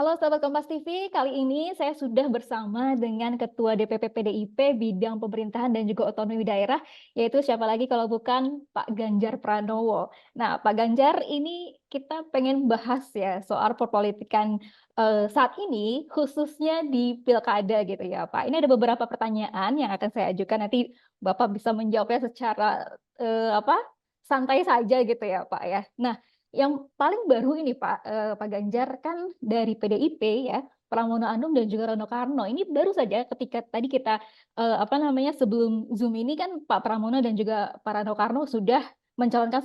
Halo sahabat Kompas TV, kali ini saya sudah bersama dengan Ketua DPP PDIP bidang pemerintahan dan juga otonomi daerah, yaitu siapa lagi kalau bukan Pak Ganjar Pranowo. Nah, Pak Ganjar, ini kita pengen bahas ya soal perpolitikan saat ini, khususnya di pilkada gitu ya Pak. Ini ada beberapa pertanyaan yang akan saya ajukan, nanti Bapak bisa menjawabnya secara apa santai saja gitu ya Pak ya. Nah, yang paling baru ini Pak Ganjar kan dari PDIP ya, Pramono Anung dan juga Rano Karno. Ini baru saja ketika tadi kita apa namanya sebelum Zoom ini kan Pak Pramono dan juga Pak Rano Karno sudah mencalonkan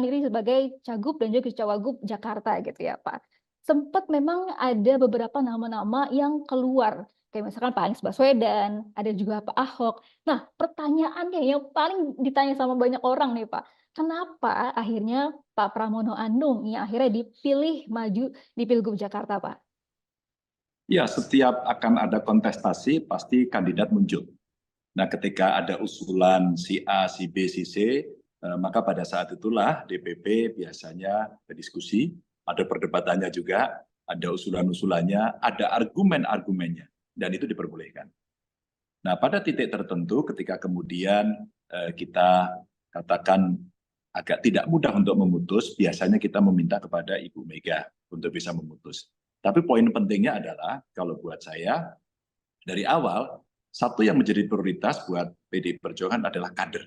diri sebagai Cagup dan juga Cawagup Jakarta gitu ya Pak. Sempat memang ada beberapa nama-nama yang keluar kayak misalkan Pak Anies Baswedan, ada juga Pak Ahok. Nah, pertanyaannya yang paling ditanya sama banyak orang nih Pak, kenapa akhirnya Pak Pramono Anung yang akhirnya dipilih maju di Pilgub Jakarta, Pak? Ya, setiap akan ada kontestasi pasti kandidat muncul. Nah, ketika ada usulan si A, si B, si C, maka pada saat itulah DPP biasanya berdiskusi, ada perdebatannya juga, ada usulan-usulannya, ada argumen-argumennya, dan itu diperbolehkan. Nah, pada titik tertentu ketika kemudian kita katakan agak tidak mudah untuk memutus, biasanya kita meminta kepada Ibu Mega untuk bisa memutus. Tapi poin pentingnya adalah, kalau buat saya, dari awal, satu yang menjadi prioritas buat PDI Perjuangan adalah kader.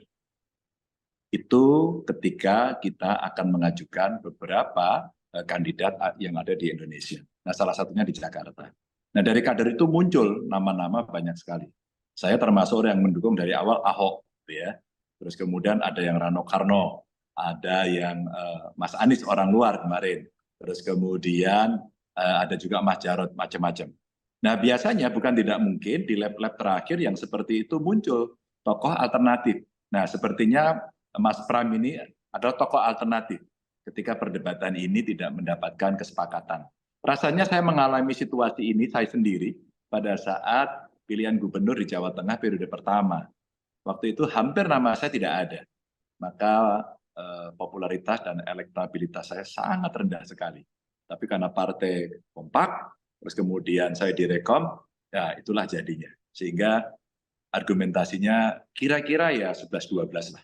Itu ketika kita akan mengajukan beberapa kandidat yang ada di Indonesia. Nah, salah satunya di Jakarta. Nah, dari kader itu muncul nama-nama banyak sekali. Saya termasuk orang yang mendukung dari awal Ahok, ya. Terus kemudian ada yang Rano Karno, ada yang Mas Anies orang luar kemarin. Terus kemudian ada juga Mas Jarod, macam-macam. Nah, biasanya bukan tidak mungkin di lab-lab terakhir yang seperti itu muncul tokoh alternatif. Nah, sepertinya Mas Pram ini adalah tokoh alternatif ketika perdebatan ini tidak mendapatkan kesepakatan. Rasanya saya mengalami situasi ini saya sendiri pada saat pilihan gubernur di Jawa Tengah periode pertama. Waktu itu hampir nama saya tidak ada. Maka popularitas dan elektabilitas saya sangat rendah sekali. Tapi karena partai kompak, terus kemudian saya direkom, ya itulah jadinya. Sehingga argumentasinya kira-kira ya 11-12 lah.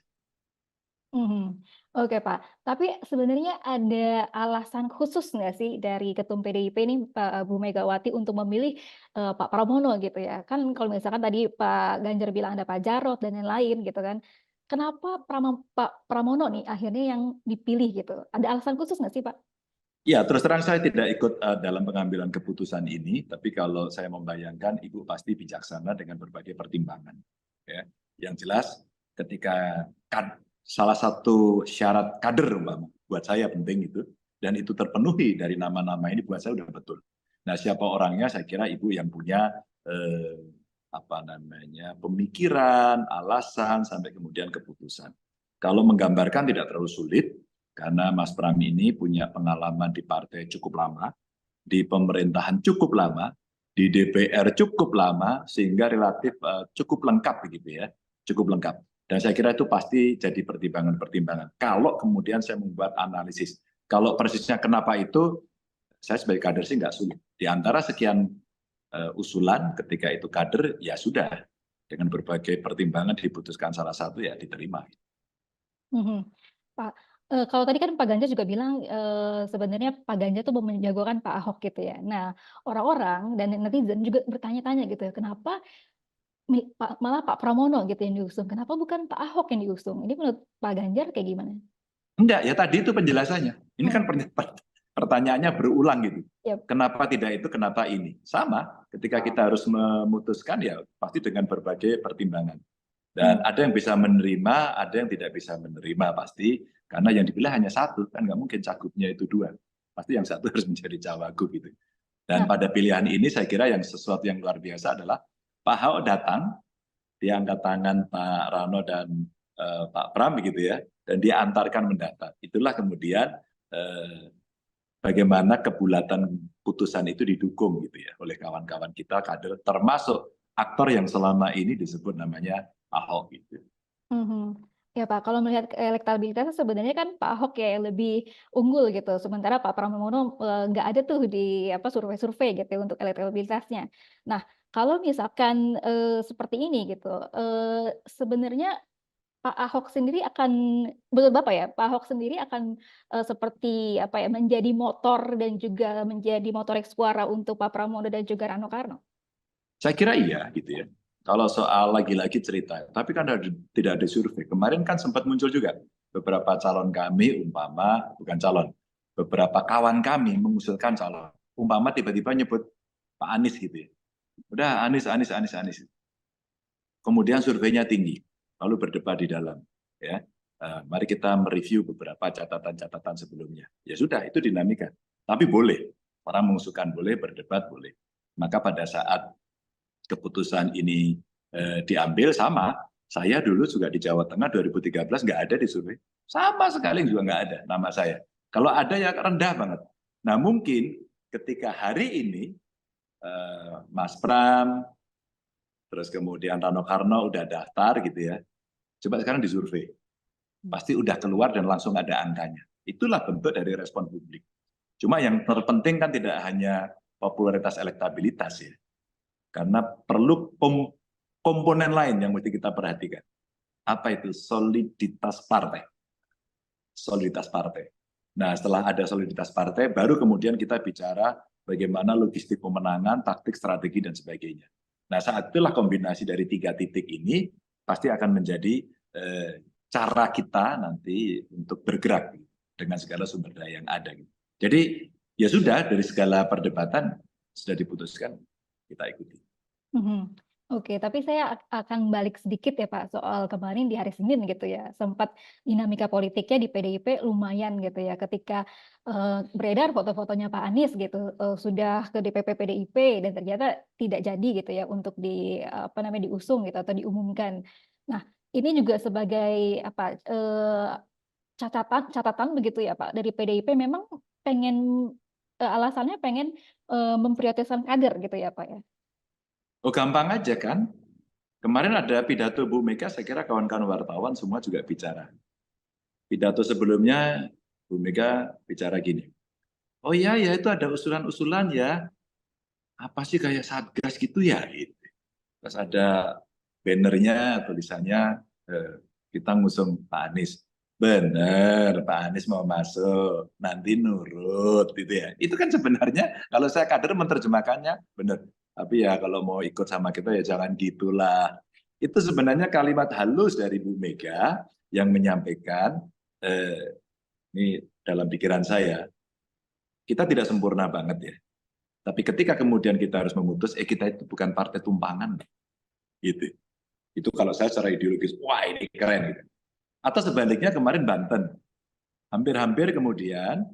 Mhm. Oke Pak, tapi sebenarnya ada alasan khusus nggak sih dari Ketum PDIP ini Bu Megawati untuk memilih Pak Pramono gitu ya? Kan kalau misalkan tadi Pak Ganjar bilang ada Pak Jarod dan lain-lain gitu kan. Kenapa Pak Pramono nih akhirnya yang dipilih gitu? Ada alasan khusus nggak sih Pak? Ya, terus terang saya tidak ikut dalam pengambilan keputusan ini, tapi kalau saya membayangkan, Ibu pasti bijaksana dengan berbagai pertimbangan. Ya. Yang jelas, ketika salah satu syarat kader, buat saya penting itu, dan itu terpenuhi dari nama-nama ini, buat saya sudah betul. Nah, siapa orangnya, saya kira Ibu yang punya pemikiran, alasan, sampai kemudian keputusan. Kalau menggambarkan tidak terlalu sulit, karena Mas Pram ini punya pengalaman di partai cukup lama, di pemerintahan cukup lama, di DPR cukup lama, sehingga relatif cukup lengkap begitu ya, cukup lengkap. Dan saya kira itu pasti jadi pertimbangan-pertimbangan. Kalau kemudian saya membuat analisis, kalau persisnya kenapa itu, saya sebagai kader sih nggak sulit. Di antara sekian usulan, ketika itu kader, ya sudah. Dengan berbagai pertimbangan diputuskan salah satu, ya diterima. Mhm. Pak, kalau tadi kan Pak Ganjar juga bilang, sebenarnya Pak Ganjar tuh menjagokan Pak Ahok gitu ya. Nah, orang-orang dan netizen juga bertanya-tanya gitu ya, kenapa malah Pak Pramono gitu yang diusung, kenapa bukan Pak Ahok yang diusung? Ini menurut Pak Ganjar kayak gimana? Enggak, ya tadi itu penjelasannya. Ini kan pertanyaannya berulang gitu. Yap. Kenapa tidak itu, kenapa ini? Sama, ketika kita harus memutuskan ya pasti dengan berbagai pertimbangan. Dan Mhm. ada yang bisa menerima, ada yang tidak bisa menerima pasti. Karena yang dipilih hanya satu, kan nggak mungkin cagupnya itu dua. Pasti yang satu harus menjadi cawagup gitu. Dan Nah, pada pilihan ini saya kira yang sesuatu yang luar biasa adalah Pak Ahok datang, diangkat tangan Pak Rano dan Pak Pram gitu ya, dan dia antarkan mendaftar. Itulah kemudian bagaimana kebulatan putusan itu didukung gitu ya oleh kawan-kawan kita kader, termasuk aktor yang selama ini disebut namanya Ahok gitu. mhm. Ya Pak, kalau melihat elektabilitasnya sebenarnya kan Pak Ahok ya yang lebih unggul gitu, sementara Pak Pramono nggak ada tuh di apa survei-survei gitu ya untuk elektabilitasnya. Nah, kalau misalkan seperti ini gitu, sebenarnya Pak Ahok sendiri akan, menurut Bapak ya, Pak Ahok sendiri akan seperti apa ya, menjadi motor dan juga menjadi motor suara untuk Pak Pramono dan juga Rano Karno. Saya kira iya gitu ya. Kalau soal lagi-lagi cerita, tapi kan tidak ada survei. Kemarin kan sempat muncul juga beberapa calon kami, umpama bukan calon, beberapa kawan kami mengusulkan calon. Umpama tiba-tiba nyebut Pak Anies gitu ya. Udah Anies, Anies, Anies, Anies. Kemudian surveinya tinggi, lalu berdebat di dalam. Ya, mari kita mereview beberapa catatan-catatan sebelumnya. Ya sudah, itu dinamika. Tapi boleh, orang mengusulkan boleh, berdebat boleh. Maka pada saat keputusan ini diambil sama, saya dulu juga di Jawa Tengah 2013 nggak ada di survei. Sama sekali juga nggak ada nama saya. Kalau ada ya rendah banget. Nah mungkin ketika hari ini Mas Pram, terus kemudian Rano Karno udah daftar gitu ya. Coba sekarang disurvei. Pasti udah keluar dan langsung ada angkanya. Itulah bentuk dari respon publik. Cuma yang terpenting kan tidak hanya popularitas elektabilitas ya. Karena perlu komponen lain yang mesti kita perhatikan. Apa itu? Soliditas partai. Soliditas partai. Nah, setelah ada soliditas partai, baru kemudian kita bicara bagaimana logistik pemenangan, taktik, strategi, dan sebagainya. Nah, saat itulah kombinasi dari 3 titik ini pasti akan menjadi cara kita nanti untuk bergerak dengan segala sumber daya yang ada. Jadi, ya sudah, dari segala perdebatan sudah diputuskan, kita ikuti. Mhm. Oke, tapi saya akan balik sedikit ya Pak, soal kemarin di hari Senin gitu ya, sempat dinamika politiknya di PDIP lumayan gitu ya, ketika beredar foto-fotonya Pak Anies gitu, sudah ke DPP PDIP dan ternyata tidak jadi gitu ya untuk apa namanya, diusung gitu atau diumumkan. Nah, ini juga sebagai apa, catatan catatan begitu ya Pak, dari PDIP memang pengen, alasannya pengen, memprioritaskan kader gitu ya Pak ya? Oh, gampang aja kan? Kemarin ada pidato Bu Mega, saya kira kawan-kawan wartawan semua juga bicara. Pidato sebelumnya Bu Mega bicara gini, oh iya ya itu ada usulan-usulan ya, apa sih kayak Satgas gitu ya? Gitu. Terus ada bannernya, tulisannya kita ngusung Pak Anies. Bener, Pak Anies mau masuk, nanti nurut gitu ya. Itu kan sebenarnya kalau saya kader menerjemahkannya bener. Tapi ya kalau mau ikut sama kita ya jangan gitulah. Itu sebenarnya kalimat halus dari Bu Mega yang menyampaikan, ini dalam pikiran saya, kita tidak sempurna banget ya. Tapi ketika kemudian kita harus memutus, kita itu bukan partai tumpangan. Gitu. Itu kalau saya secara ideologis, wah ini keren. Gitu. Atau sebaliknya kemarin Banten, hampir-hampir kemudian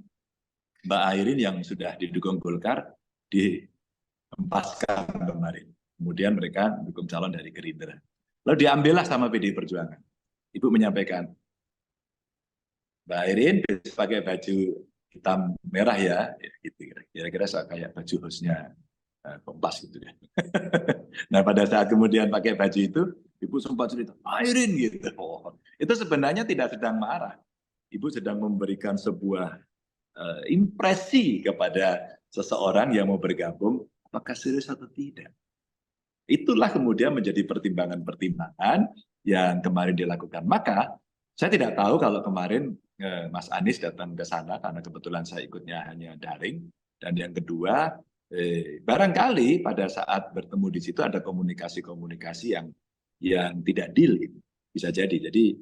Mbak Airin yang sudah didukung Golkar dihempaskan kemarin. Kemudian mereka dukung calon dari Gerindra. Lalu diambillah sama PDI Perjuangan. Ibu menyampaikan, Mbak Airin pakai baju hitam merah ya, gitu kira-kira kayak baju hostnya Kompas gitu ya. Nah pada saat kemudian pakai baju itu, ibu sempat cerita, Airin gitu. Oh, itu sebenarnya tidak sedang marah. Ibu sedang memberikan sebuah impresi kepada seseorang yang mau bergabung, apakah serius atau tidak. Itulah kemudian menjadi pertimbangan-pertimbangan yang kemarin dilakukan. Maka saya tidak tahu kalau kemarin Mas Anies datang ke sana karena kebetulan saya ikutnya hanya daring. Dan yang kedua, barangkali pada saat bertemu di situ ada komunikasi-komunikasi yang tidak deal, gitu. Bisa jadi. Jadi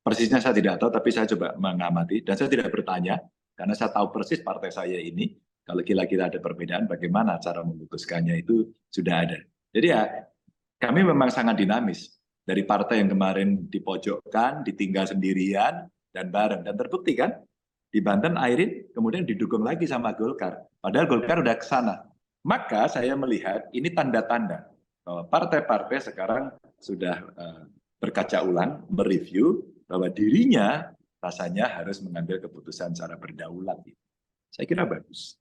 persisnya saya tidak tahu, tapi saya coba mengamati dan saya tidak bertanya karena saya tahu persis partai saya ini. Kalau kira-kira ada perbedaan, bagaimana cara memutuskannya itu sudah ada. Jadi ya kami memang sangat dinamis. Dari partai yang kemarin dipojokkan, ditinggal sendirian, dan bareng. Dan terbukti kan, di Banten Airin kemudian didukung lagi sama Golkar. Padahal Golkar udah ke sana. Maka saya melihat ini tanda-tanda bahwa partai-partai sekarang sudah berkaca ulang, mereview bahwa dirinya rasanya harus mengambil keputusan secara berdaulat. Saya kira bagus.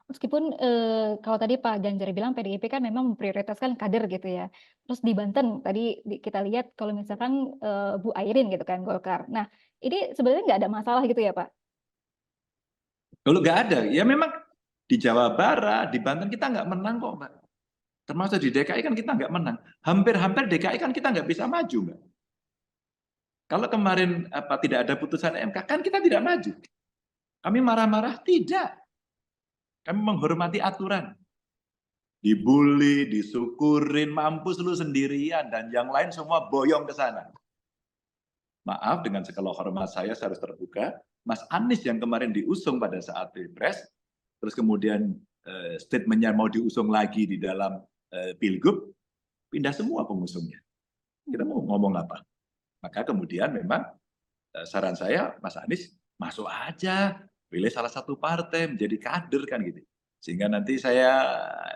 Meskipun kalau tadi Pak Ganjar bilang PDIP kan memang memprioritaskan kader gitu ya. Terus di Banten tadi kita lihat kalau misalkan Bu Airin gitu kan Golkar. Nah, ini sebenarnya nggak ada masalah gitu ya Pak? Kalau nggak ada, ya memang di Jawa Barat, di Banten kita nggak menang kok, Mbak. Termasuk di DKI kan kita nggak menang. Hampir-hampir DKI kan kita nggak bisa maju, Mbak. Kalau kemarin tidak ada putusan MK, kan kita tidak maju. Kami marah-marah? Tidak. Kami menghormati aturan. Dibully, disyukurin, mampus lu sendirian, dan yang lain semua boyong ke sana. Maaf, dengan segala hormat saya harus terbuka, Mas Anies yang kemarin diusung pada saat Pilpres, terus kemudian statementnya mau diusung lagi di dalam Pilgub, pindah semua pengusungnya. Kita mau ngomong apa? Maka kemudian memang saran saya, Mas Anies masuk aja, pilih salah satu partai, menjadi kader kan gitu. Sehingga nanti saya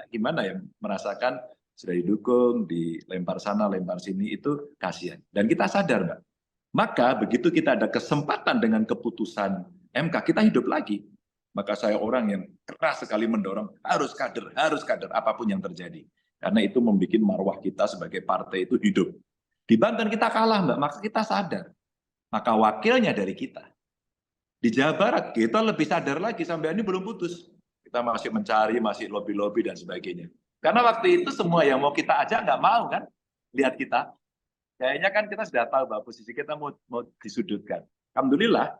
gimana ya, merasakan sudah didukung, dilempar sana, lempar sini, itu kasihan. Dan kita sadar, Mbak. Maka begitu kita ada kesempatan dengan keputusan MK, kita hidup lagi. Maka saya orang yang keras sekali mendorong, harus kader, apapun yang terjadi. Karena itu membuat marwah kita sebagai partai itu hidup. Di Banten kita kalah, Mbak, maka kita sadar. Maka wakilnya dari kita. Di Jawa Barat kita lebih sadar lagi, sampai ini belum putus. Kita masih mencari, masih lobby-lobby dan sebagainya. Karena waktu itu semua yang mau kita ajak nggak mau kan, lihat kita. Kayaknya kan kita sudah tahu bahwa posisi kita mau disudutkan. Alhamdulillah,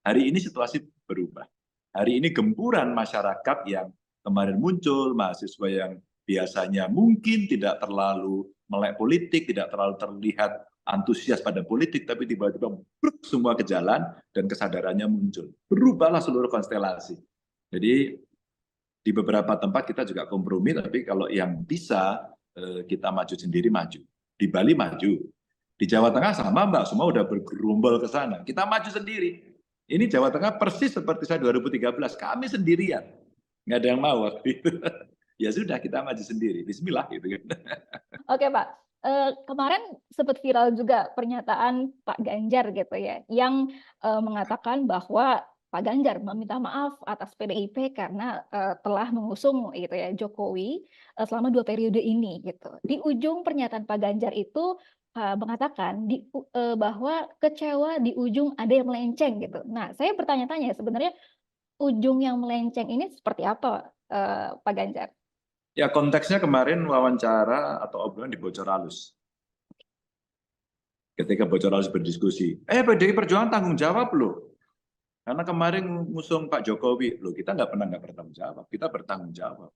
hari ini situasi berubah. Hari ini gempuran masyarakat yang kemarin muncul, mahasiswa yang biasanya mungkin tidak terlalu melek politik, tidak terlalu terlihat antusias pada politik, tapi tiba-tiba semua ke jalan dan kesadarannya muncul. Berubahlah seluruh konstelasi. Jadi di beberapa tempat kita juga kompromi, tapi kalau yang bisa kita maju sendiri, maju. Di Bali maju. Di Jawa Tengah sama, Mbak, semua udah bergerombol ke sana. Kita maju sendiri. Ini Jawa Tengah persis seperti saya 2013, kami sendirian. Nggak ada yang mau waktu itu. Ya sudah, kita maju sendiri. Bismillah gitu kan. Oke Pak, kemarin sempat viral juga pernyataan Pak Ganjar gitu ya, yang mengatakan bahwa Pak Ganjar meminta maaf atas PDIP karena telah mengusung gitu ya Jokowi selama 2 periode ini gitu. Di ujung pernyataan Pak Ganjar itu mengatakan bahwa kecewa di ujung ada yang melenceng gitu. Nah, saya bertanya-tanya sebenarnya ujung yang melenceng ini seperti apa Pak Ganjar? Ya konteksnya kemarin wawancara atau obrolan di Bocor Halus. Ketika Bocor Halus berdiskusi, PDI Perjuangan tanggung jawab loh. Karena kemarin ngusung Pak Jokowi, loh kita nggak pernah nggak bertanggung jawab, kita bertanggung jawab.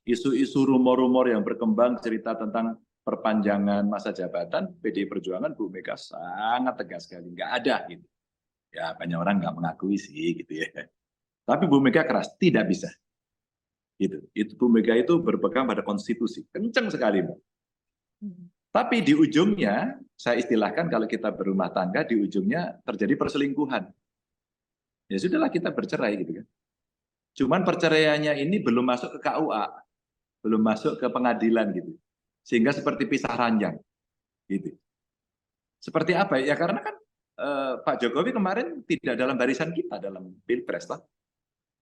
Isu-isu rumor-rumor yang berkembang cerita tentang perpanjangan masa jabatan, PDI Perjuangan Bu Mega sangat tegas sekali, nggak ada gitu. Ya banyak orang nggak mengakui sih gitu ya. Tapi Bu Mega keras, tidak bisa. Gitu. Itu Bu Mega itu berpegang pada konstitusi, kenceng sekali, Mbak. Tapi di ujungnya, saya istilahkan kalau kita berumah tangga, di ujungnya terjadi perselingkuhan. Ya sudahlah kita bercerai gitu kan. Cuman perceraiannya ini belum masuk ke KUA, belum masuk ke pengadilan gitu. Sehingga seperti pisah ranjang gitu. Seperti apa ya? Karena kan Pak Jokowi kemarin tidak dalam barisan kita dalam Pilpres lah,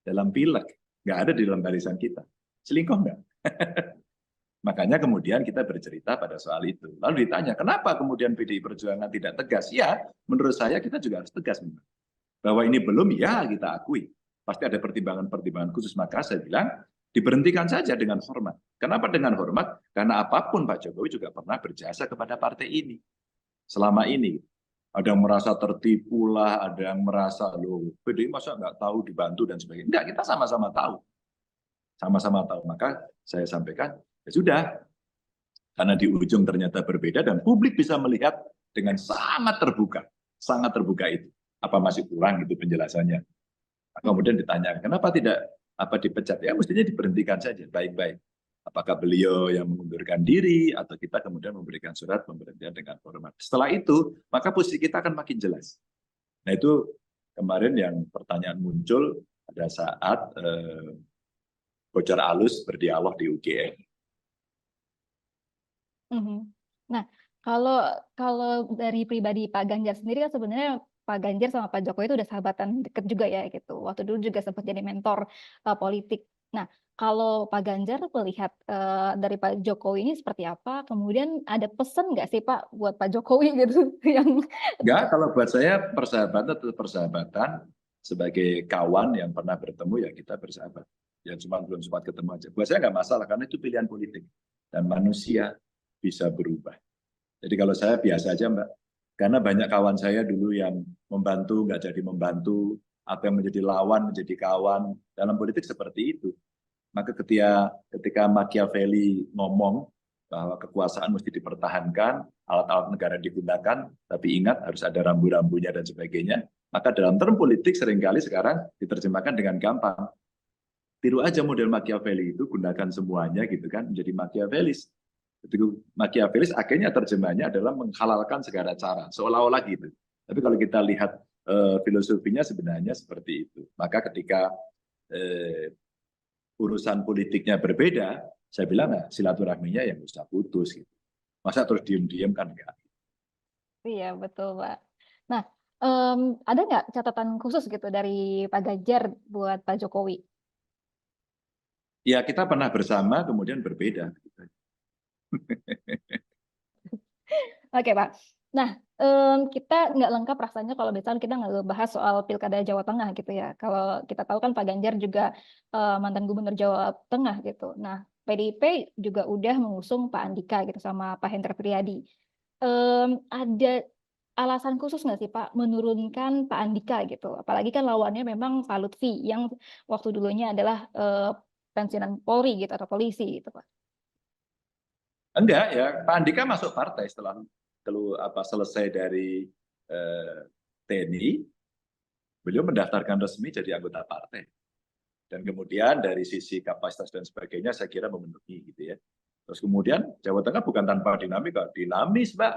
dalam Pileg, nggak ada di dalam barisan kita. Selingkuh nggak? Makanya kemudian kita bercerita pada soal itu. Lalu ditanya, kenapa kemudian PDI Perjuangan tidak tegas? Ya, menurut saya kita juga harus tegas. Bahwa ini belum, ya kita akui. Pasti ada pertimbangan-pertimbangan khusus. Maka saya bilang, diberhentikan saja dengan hormat. Kenapa dengan hormat? Karena apapun Pak Jokowi juga pernah berjasa kepada partai ini. Selama ini. Ada yang merasa tertipu lah, ada yang merasa, loh PDI masa nggak tahu dibantu dan sebagainya. Enggak, kita sama-sama tahu. Sama-sama tahu. Maka saya sampaikan, ya sudah, karena di ujung ternyata berbeda dan publik bisa melihat dengan sangat terbuka itu. Apa masih kurang itu penjelasannya? Kemudian ditanya, kenapa tidak dipecat? Ya mestinya diberhentikan saja, baik-baik. Apakah beliau yang mengundurkan diri atau kita kemudian memberikan surat pemberhentian dengan hormat. Setelah itu, maka posisi kita akan makin jelas. Nah itu kemarin yang pertanyaan muncul pada saat Bocor Halus berdialog di UGM. Nah, kalau dari pribadi Pak Ganjar sendiri kan sebenarnya Pak Ganjar sama Pak Jokowi itu udah sahabatan deket juga ya gitu. Waktu dulu juga sempat jadi mentor politik. Nah, kalau Pak Ganjar melihat dari Pak Jokowi ini seperti apa? Kemudian ada pesan nggak sih Pak buat Pak Jokowi gitu yang Enggak, kalau buat saya persahabatan itu persahabatan, sebagai kawan yang pernah bertemu ya kita bersahabat. Ya cuma belum sempat ketemu aja. Buat saya nggak masalah karena itu pilihan politik dan manusia bisa berubah. Jadi kalau saya biasa aja Mbak, karena banyak kawan saya dulu yang membantu nggak jadi membantu, atau yang menjadi lawan menjadi kawan. Dalam politik seperti itu. Maka ketika Machiavelli ngomong bahwa kekuasaan mesti dipertahankan, alat-alat negara digunakan, tapi ingat harus ada rambu-rambunya dan sebagainya, maka dalam term politik seringkali sekarang diterjemahkan dengan gampang. Tiru aja model Machiavelli itu, gunakan semuanya gitu kan, menjadi Machiavellis. Itu Machiavellis akhirnya terjemahnya adalah menghalalkan segala cara, seolah-olah gitu. Tapi kalau kita lihat filosofinya sebenarnya seperti itu. Maka ketika urusan politiknya berbeda, saya bilang nah, silaturahminya yang usah putus gitu. Masa terus diem-diem kan enggak. iya betul Pak. Nah, ada nggak catatan khusus gitu dari Pak Ganjar buat Pak Jokowi? Ya kita pernah bersama kemudian berbeda. Oke Pak. Nah, kita nggak lengkap rasanya kalau misalnya kita nggak bahas soal Pilkada Jawa Tengah gitu ya. Kalau kita tahu kan Pak Ganjar juga mantan Gubernur Jawa Tengah gitu. Nah, PDIP juga udah mengusung Pak Andika gitu sama Pak Hendra Priyadi. Ada alasan khusus nggak sih Pak menurunkan Pak Andika gitu? Apalagi kan lawannya memang Pak Lutfi yang waktu dulunya adalah pensiunan Polri gitu atau polisi gitu Pak. Enggak ya, Pak Andika masuk partai setelah selesai dari TNI, beliau mendaftarkan resmi jadi anggota partai. Dan kemudian dari sisi kapasitas dan sebagainya saya kira memenuhi gitu ya. Terus kemudian Jawa Tengah bukan tanpa dinamika, dinamis Mbak.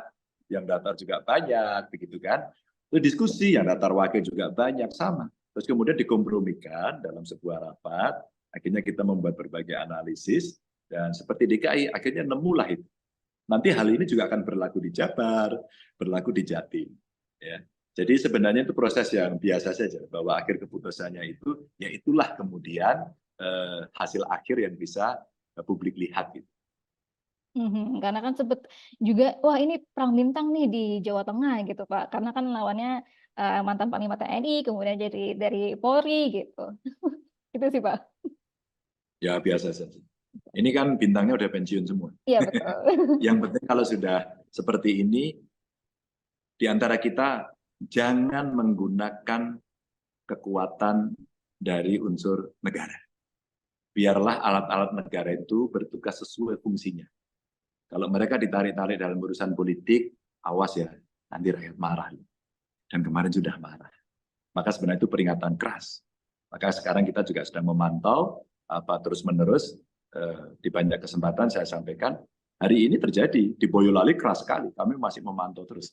Yang daftar juga banyak begitu kan. Itu diskusi yang daftar wakil juga banyak sama. Terus kemudian dikompromikan dalam sebuah rapat, akhirnya kita membuat berbagai analisis dan seperti DKI akhirnya nemulah itu. Nanti hal ini juga akan berlaku di Jabar, berlaku di Jatim. Ya. Jadi sebenarnya itu proses yang biasa saja, bahwa akhir keputusannya itu, ya itulah kemudian hasil akhir yang bisa publik lihat. Gitu. Karena kan sebut juga, wah ini perang bintang nih di Jawa Tengah gitu Pak. Karena kan lawannya mantan Panglima TNI, kemudian jadi dari Polri gitu. Itu sih Pak. Ya biasa saja. Ini kan bintangnya udah pensiun semua. Iya betul. Yang penting kalau sudah seperti ini, di antara kita jangan menggunakan kekuatan dari unsur negara. Biarlah alat-alat negara itu bertugas sesuai fungsinya. Kalau mereka ditarik-tarik dalam urusan politik, awas ya, nanti rakyat marah. Dan kemarin sudah marah. Maka sebenarnya itu peringatan keras. Maka sekarang kita juga sedang memantau terus-menerus di banyak kesempatan saya sampaikan, hari ini terjadi di Boyolali keras sekali, kami masih memantau terus.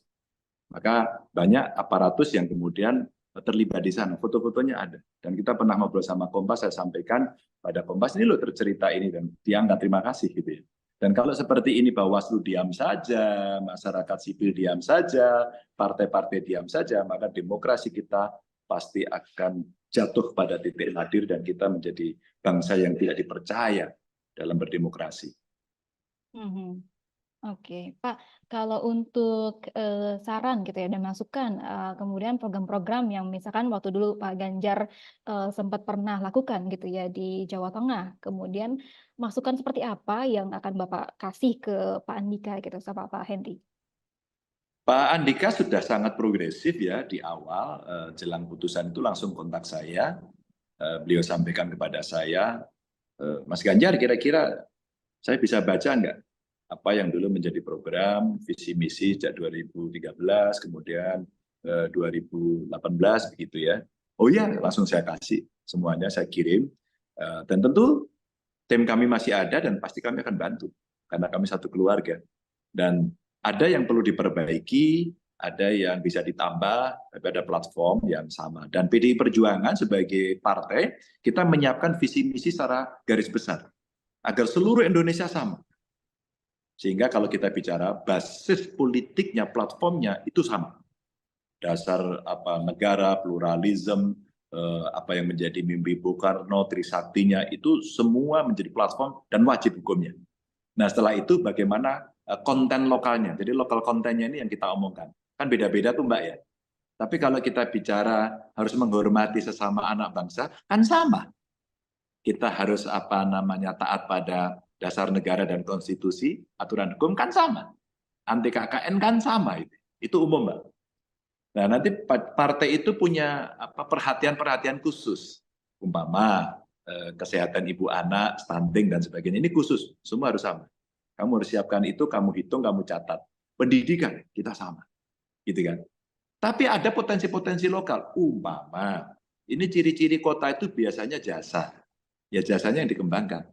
Maka banyak aparatus yang kemudian terlibat di sana, foto-fotonya ada. Dan kita pernah ngobrol sama Kompas, saya sampaikan pada Kompas, ini loh tercerita ini, dan diangkat terima kasih gitu ya. Dan kalau seperti ini Bawaslu diam saja, masyarakat sipil diam saja, partai-partai diam saja, maka demokrasi kita pasti akan jatuh pada titik nadir dan kita menjadi bangsa yang tidak dipercaya dalam berdemokrasi. Oke, Pak, kalau untuk saran gitu ya dan masukan, kemudian program-program yang misalkan waktu dulu Pak Ganjar sempat pernah lakukan gitu ya di Jawa Tengah, kemudian masukan seperti apa yang akan Bapak kasih ke Pak Andika gitu sama Pak Henry? Pak Andika sudah sangat progresif ya di awal, jelang putusan itu langsung kontak saya, beliau sampaikan kepada saya, Mas Ganjar kira-kira saya bisa baca nggak apa yang dulu menjadi program visi misi sejak 2013 kemudian 2018 begitu ya. Oh iya, langsung saya kasih semuanya, saya kirim, dan tentu tim kami masih ada dan pasti kami akan bantu karena kami satu keluarga. Dan ada yang perlu diperbaiki, ada yang bisa ditambah, tapi ada platform yang sama. Dan PDI Perjuangan sebagai partai, kita menyiapkan visi misi secara garis besar agar seluruh Indonesia sama. Sehingga kalau kita bicara basis politiknya, platformnya itu sama. Dasar negara, pluralisme, apa yang menjadi mimpi Bung Karno, Trisaktinya, itu semua menjadi platform dan wajib hukumnya. Nah setelah itu bagaimana konten lokalnya, jadi lokal kontennya ini yang kita omongkan. Kan beda-beda tuh Mbak ya. Tapi kalau kita bicara harus menghormati sesama anak bangsa, kan sama. Kita harus taat pada dasar negara dan konstitusi, aturan hukum kan sama. Anti KKN kan sama. Itu umum Mbak. Nah nanti partai itu punya perhatian-perhatian khusus. Umpama kesehatan ibu anak, stunting dan sebagainya. Ini khusus, semua harus sama. Kamu harus siapkan itu, kamu hitung, kamu catat. Pendidikan kita sama. Gitu kan. Tapi ada potensi-potensi lokal. Umpama, ini ciri-ciri kota itu biasanya jasa. Ya jasanya yang dikembangkan.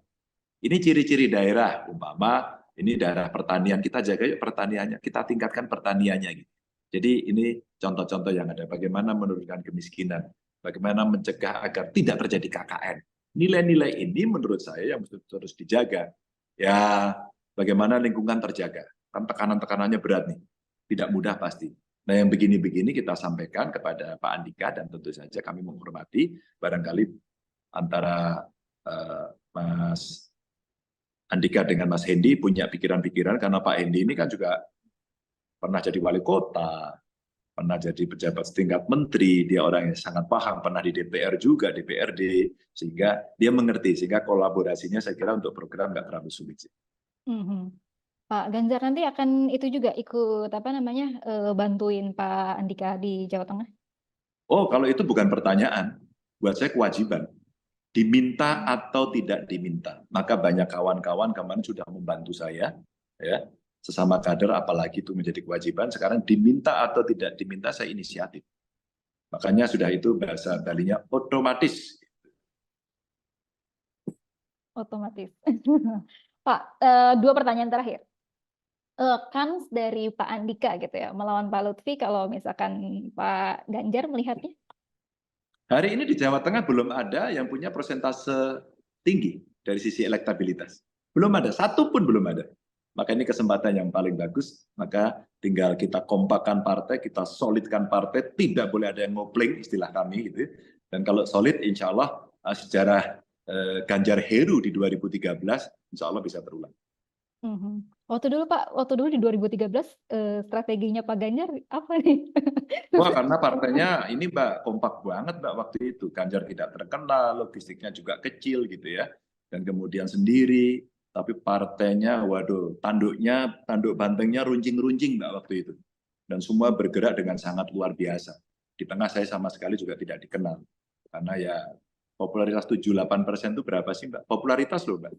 Ini ciri-ciri daerah. Umpama, ini daerah pertanian. Kita jaga yuk pertaniannya. Kita tingkatkan pertaniannya. Gitu. Jadi ini contoh-contoh yang ada. Bagaimana menurunkan kemiskinan. Bagaimana mencegah agar tidak terjadi KKN. Nilai-nilai ini menurut saya yang mesti terus dijaga. Ya, bagaimana lingkungan terjaga. Kan tekanan-tekanannya berat nih. Tidak mudah pasti. Nah yang begini-begini kita sampaikan kepada Pak Andika dan tentu saja kami menghormati barangkali antara Mas Andika dengan Mas Hendi punya pikiran-pikiran karena Pak Hendi ini kan juga pernah jadi wali kota, pernah jadi pejabat setingkat menteri, dia orang yang sangat paham, pernah di DPR juga, DPRD, sehingga dia mengerti, sehingga kolaborasinya saya kira untuk program nggak terlalu sulit. Pak Ganjar nanti akan itu juga ikut bantuin Pak Andika di Jawa Tengah? Oh, kalau itu bukan pertanyaan, buat saya kewajiban. Diminta atau tidak diminta. Maka banyak kawan-kawan kemarin sudah membantu saya, ya, sesama kader, apalagi itu menjadi kewajiban. Sekarang diminta atau tidak diminta, saya inisiatif. Makanya sudah itu bahasa Balinya otomatis. Otomatis. Pak, 2 pertanyaan terakhir. Kans dari Pak Andika gitu ya melawan Pak Lutfi kalau misalkan Pak Ganjar melihatnya? Hari ini di Jawa Tengah belum ada yang punya persentase tinggi dari sisi elektabilitas. Belum ada, satu pun belum ada. Maka ini kesempatan yang paling bagus, maka tinggal kita kompakkan partai, kita solidkan partai, tidak boleh ada yang ngopling, istilah kami gitu. Dan kalau solid, insya Allah sejarah Ganjar Heru di 2013, insya Allah bisa terulang. Waktu dulu di 2013 strateginya Pak Ganjar apa nih? Wah, karena partainya ini Mbak kompak banget Mbak waktu itu. Ganjar tidak terkenal, logistiknya juga kecil gitu ya. Dan kemudian sendiri, tapi partainya waduh, tanduk bantengnya runcing-runcing Mbak waktu itu. Dan semua bergerak dengan sangat luar biasa. Di tengah saya sama sekali juga tidak dikenal. Karena ya popularitas 7-8% itu berapa sih Mbak? Popularitas loh Mbak.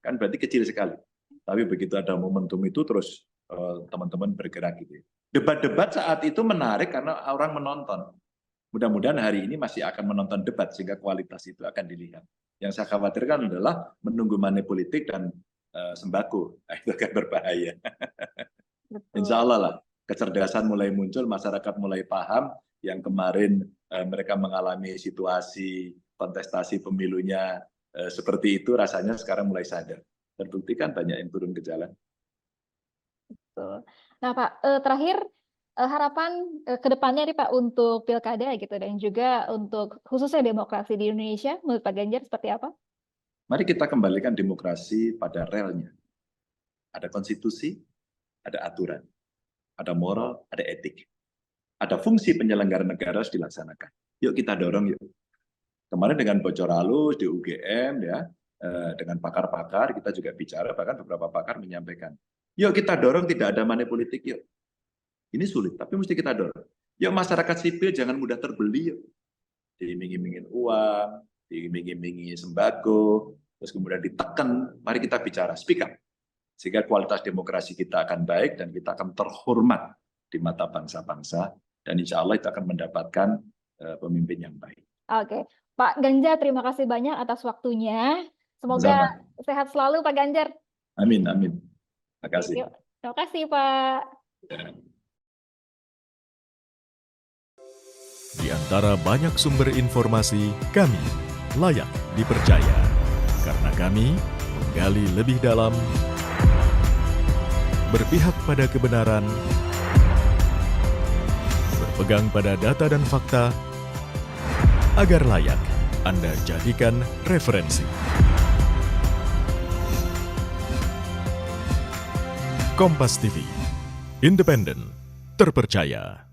Kan berarti kecil sekali. Tapi begitu ada momentum itu terus teman-teman bergerak gitu. Debat-debat saat itu menarik karena orang menonton. Mudah-mudahan hari ini masih akan menonton debat sehingga kualitas itu akan dilihat. Yang saya khawatirkan adalah menunggu money politik dan sembako. Nah, itu akan berbahaya. Insya Allah lah, kecerdasan mulai muncul, masyarakat mulai paham. Yang kemarin mereka mengalami situasi kontestasi pemilunya seperti itu, rasanya sekarang mulai sadar. Terbukti kan banyak yang turun ke jalan. Betul. Nah Pak, terakhir harapan ke depannya nih Pak untuk pilkada gitu dan juga untuk khususnya demokrasi di Indonesia menurut Pak Ganjar seperti apa? Mari kita kembalikan demokrasi pada relnya. Ada konstitusi, ada aturan, ada moral, ada etik. Ada fungsi penyelenggara negara harus dilaksanakan. Yuk kita dorong yuk. Kemarin dengan bocor halus di UGM ya, dengan pakar-pakar kita juga bicara, bahkan beberapa pakar menyampaikan, yuk kita dorong tidak ada money politik yuk. Ini sulit, tapi mesti kita dorong. Yuk masyarakat sipil jangan mudah terbeli yuk. Diiming-imingin uang, diiming-imingi sembako, terus kemudian ditekan, mari kita bicara, speak up. Sehingga kualitas demokrasi kita akan baik dan kita akan terhormat di mata bangsa-bangsa dan insya Allah itu akan mendapatkan pemimpin yang baik. Oke, Pak Ganjar terima kasih banyak atas waktunya. Semoga sehat selalu Pak Ganjar. Amin, amin. Terima kasih. Terima kasih Pak. Di antara banyak sumber informasi, kami layak dipercaya. Karena kami menggali lebih dalam, berpihak pada kebenaran, berpegang pada data dan fakta, Agar layak, Anda jadikan referensi. Kompas TV, independen, terpercaya.